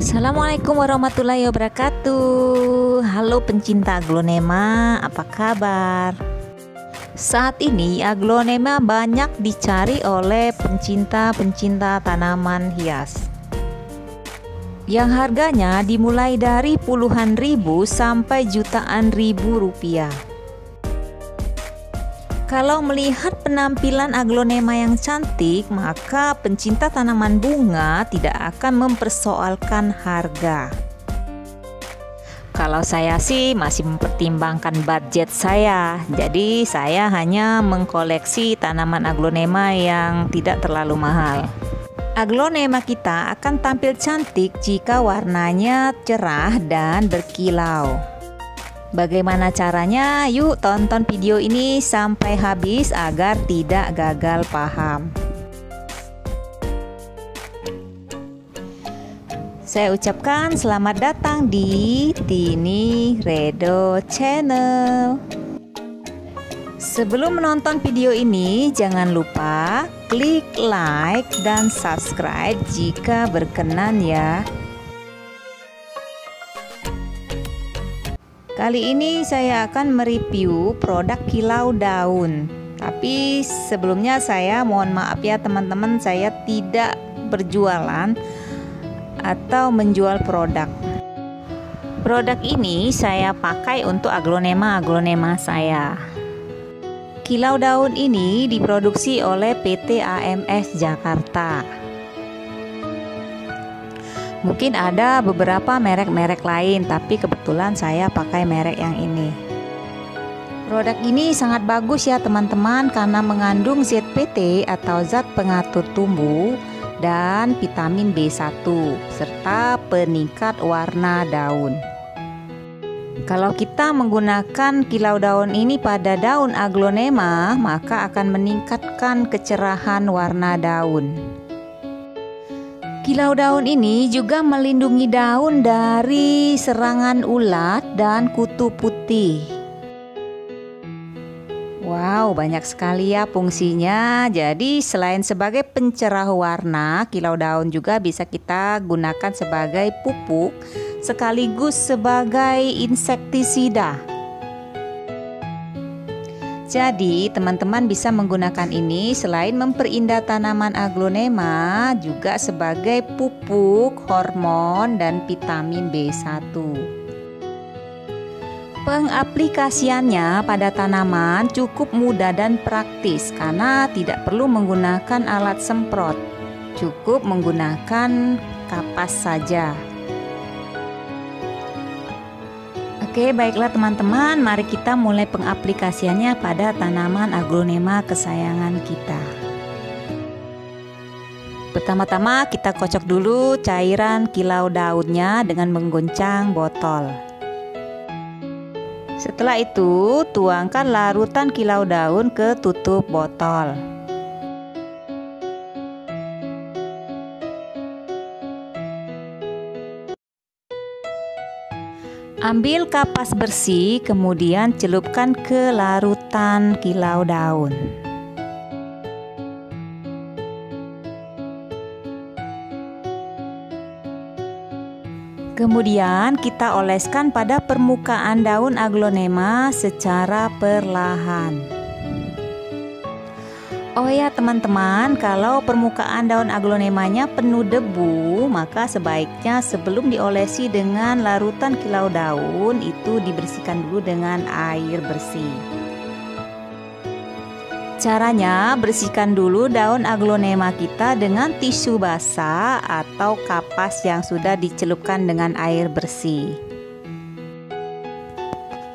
Assalamualaikum warahmatullahi wabarakatuh. Halo pencinta aglonema, apa kabar? Saat ini aglonema banyak dicari oleh pencinta-pencinta tanaman hias, yang harganya dimulai dari puluhan ribu sampai jutaan ribu rupiah. Kalau melihat penampilan aglonema yang cantik, maka pencinta tanaman bunga tidak akan mempersoalkan harga. Kalau saya sih masih mempertimbangkan budget saya, jadi saya hanya mengkoleksi tanaman aglonema yang tidak terlalu mahal. Aglonema kita akan tampil cantik jika warnanya cerah dan berkilau. Bagaimana caranya? Yuk tonton video ini sampai habis agar tidak gagal paham. Saya ucapkan selamat datang di Tini Redo Channel. Sebelum menonton video ini, jangan lupa klik like dan subscribe jika berkenan ya. Kali ini saya akan mereview produk kilau daun. Tapi sebelumnya saya mohon maaf ya teman-teman, saya tidak berjualan atau menjual produk. Produk ini saya pakai untuk aglonema saya. Kilau daun ini diproduksi oleh PT AMS Jakarta. Mungkin ada beberapa merek-merek lain, tapi kebetulan saya pakai merek yang ini. Produk ini sangat bagus ya teman-teman, karena mengandung ZPT atau zat pengatur tumbuh dan vitamin B1 serta peningkat warna daun. Kalau kita menggunakan kilau daun ini pada daun aglonema, maka akan meningkatkan kecerahan warna daun. Kilau daun ini juga melindungi daun dari serangan ulat dan kutu putih. Wow, banyak sekali ya fungsinya. Jadi selain sebagai pencerah warna, kilau daun juga bisa kita gunakan sebagai pupuk sekaligus sebagai insektisida. Jadi teman-teman bisa menggunakan ini selain memperindah tanaman aglonema, juga sebagai pupuk, hormon, dan vitamin B1. Pengaplikasiannya pada tanaman cukup mudah dan praktis karena tidak perlu menggunakan alat semprot, cukup menggunakan kapas saja. Oke, baiklah teman-teman, mari kita mulai pengaplikasiannya pada tanaman aglonema kesayangan kita. Pertama-tama kita kocok dulu cairan kilau daunnya dengan mengguncang botol. Setelah itu, tuangkan larutan kilau daun ke tutup botol. Ambil kapas bersih, kemudian celupkan ke larutan kilau daun. Kemudian kita oleskan pada permukaan daun aglonema secara perlahan. Oh ya teman-teman, kalau permukaan daun aglonemanya penuh debu, maka sebaiknya sebelum diolesi dengan larutan kilau daun itu dibersihkan dulu dengan air bersih. Caranya, bersihkan dulu daun aglonema kita dengan tisu basah atau kapas yang sudah dicelupkan dengan air bersih.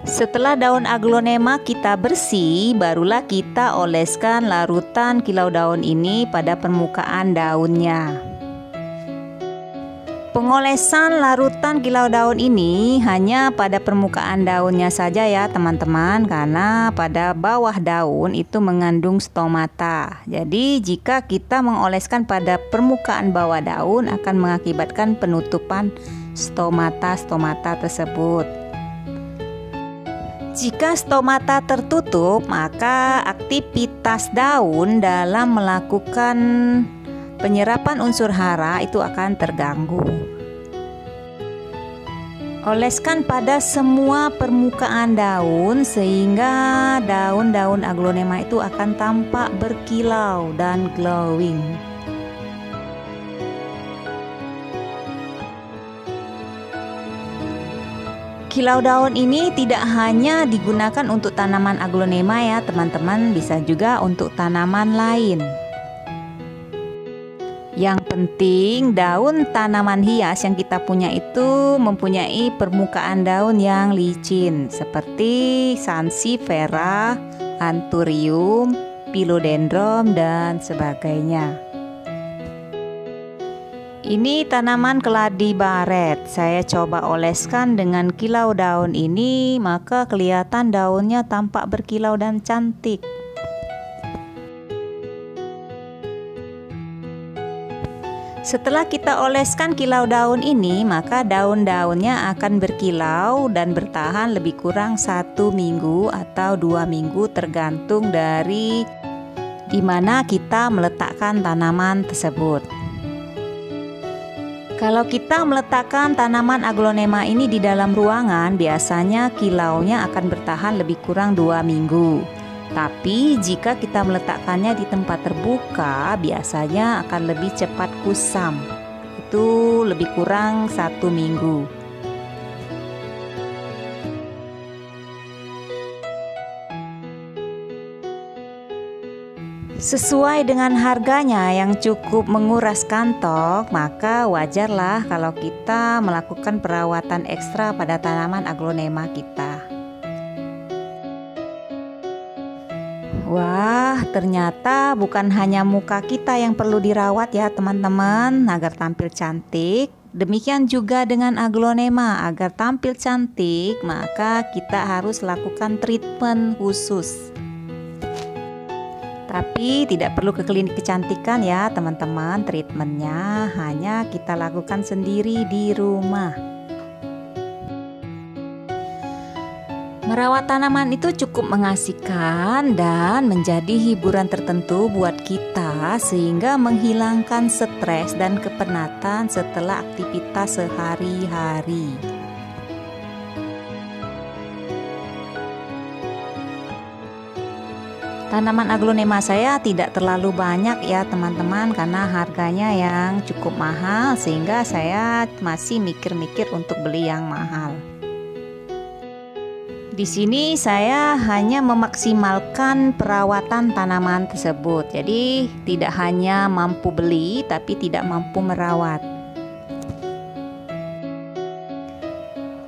Setelah daun aglonema kita bersih, barulah kita oleskan larutan kilau daun ini pada permukaan daunnya. Pengolesan larutan kilau daun ini hanya pada permukaan daunnya saja ya teman-teman, karena pada bawah daun itu mengandung stomata. Jadi jika kita mengoleskan pada permukaan bawah daun akan mengakibatkan penutupan stomata tersebut. Jika stomata tertutup, maka aktivitas daun dalam melakukan penyerapan unsur hara itu akan terganggu. Oleskan pada semua permukaan daun sehingga daun-daun aglonema itu akan tampak berkilau dan glowing. Kilau daun ini tidak hanya digunakan untuk tanaman aglonema ya teman-teman, bisa juga untuk tanaman lain. Yang penting daun tanaman hias yang kita punya itu mempunyai permukaan daun yang licin seperti sansevieria, anthurium, philodendron dan sebagainya. Ini tanaman keladi baret. Saya coba oleskan dengan kilau daun ini, maka kelihatan daunnya tampak berkilau dan cantik. Setelah kita oleskan kilau daun ini, maka daun-daunnya akan berkilau dan bertahan lebih kurang 1 minggu atau 2 minggu tergantung dari di mana kita meletakkan tanaman tersebut. Kalau kita meletakkan tanaman aglonema ini di dalam ruangan, biasanya kilaunya akan bertahan lebih kurang 2 minggu. Tapi jika kita meletakkannya di tempat terbuka, biasanya akan lebih cepat kusam. Itu lebih kurang 1 minggu. Sesuai dengan harganya yang cukup menguras kantong, maka wajarlah kalau kita melakukan perawatan ekstra pada tanaman aglonema kita. Wah, ternyata bukan hanya muka kita yang perlu dirawat ya teman-teman agar tampil cantik. Demikian juga dengan aglonema, agar tampil cantik maka kita harus lakukan treatment khusus. Tapi tidak perlu ke klinik kecantikan ya teman-teman, treatmentnya hanya kita lakukan sendiri di rumah. Merawat tanaman itu cukup mengasihkan dan menjadi hiburan tertentu buat kita sehingga menghilangkan stres dan kepenatan setelah aktivitas sehari-hari. Tanaman aglonema saya tidak terlalu banyak ya teman-teman karena harganya yang cukup mahal sehingga saya masih mikir-mikir untuk beli yang mahal. Di sini saya hanya memaksimalkan perawatan tanaman tersebut. Jadi tidak hanya mampu beli tapi tidak mampu merawat.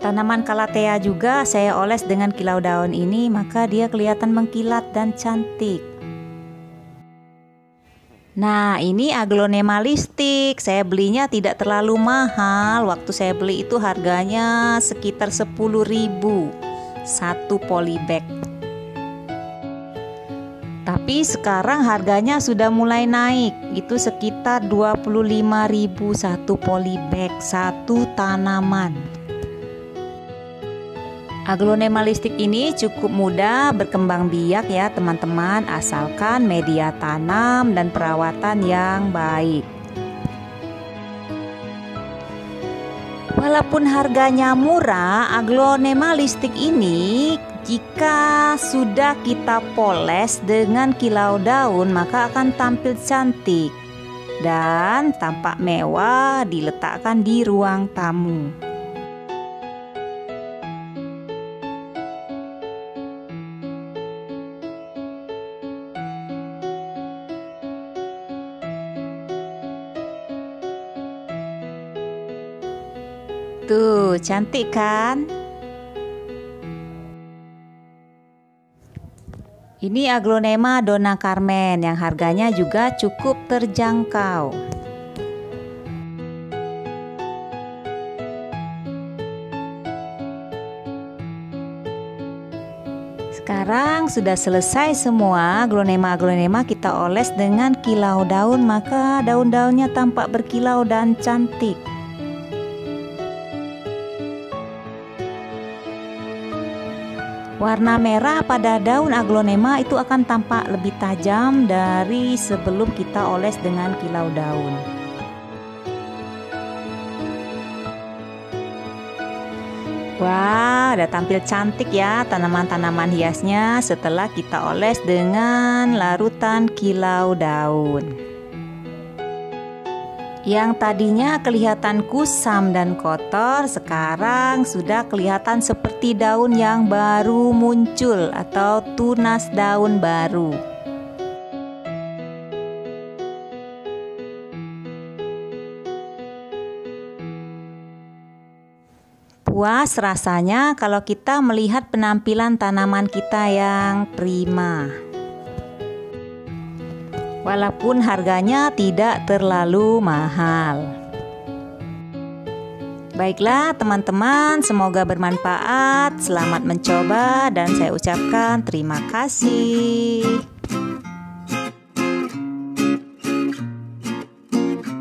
Tanaman calathea juga saya oles dengan kilau daun ini, maka dia kelihatan mengkilat dan cantik. Nah, ini aglonema listik. Saya belinya tidak terlalu mahal. Waktu saya beli itu harganya sekitar 10.000 satu polybag. Tapi sekarang harganya sudah mulai naik. Itu sekitar 25.000 satu polybag, satu tanaman. Aglonema listik ini cukup mudah berkembang biak ya teman-teman, asalkan media tanam dan perawatan yang baik. Walaupun harganya murah, aglonema listik ini jika sudah kita poles dengan kilau daun maka akan tampil cantik dan tampak mewah diletakkan di ruang tamu. Tuh, cantik kan? Ini aglonema Donna Carmen yang harganya juga cukup terjangkau. Sekarang sudah selesai semua aglonema kita oles dengan kilau daun, maka daun-daunnya tampak berkilau dan cantik. Warna merah pada daun aglonema itu akan tampak lebih tajam dari sebelum kita oles dengan kilau daun. Wah, udah tampil cantik ya tanaman-tanaman hiasnya setelah kita oles dengan larutan kilau daun. Yang tadinya kelihatan kusam dan kotor, sekarang sudah kelihatan seperti daun yang baru muncul atau tunas daun baru. Puas rasanya kalau kita melihat penampilan tanaman kita yang prima. Walaupun harganya tidak terlalu mahal. Baiklah teman-teman, semoga bermanfaat. Selamat mencoba dan saya ucapkan terima kasih.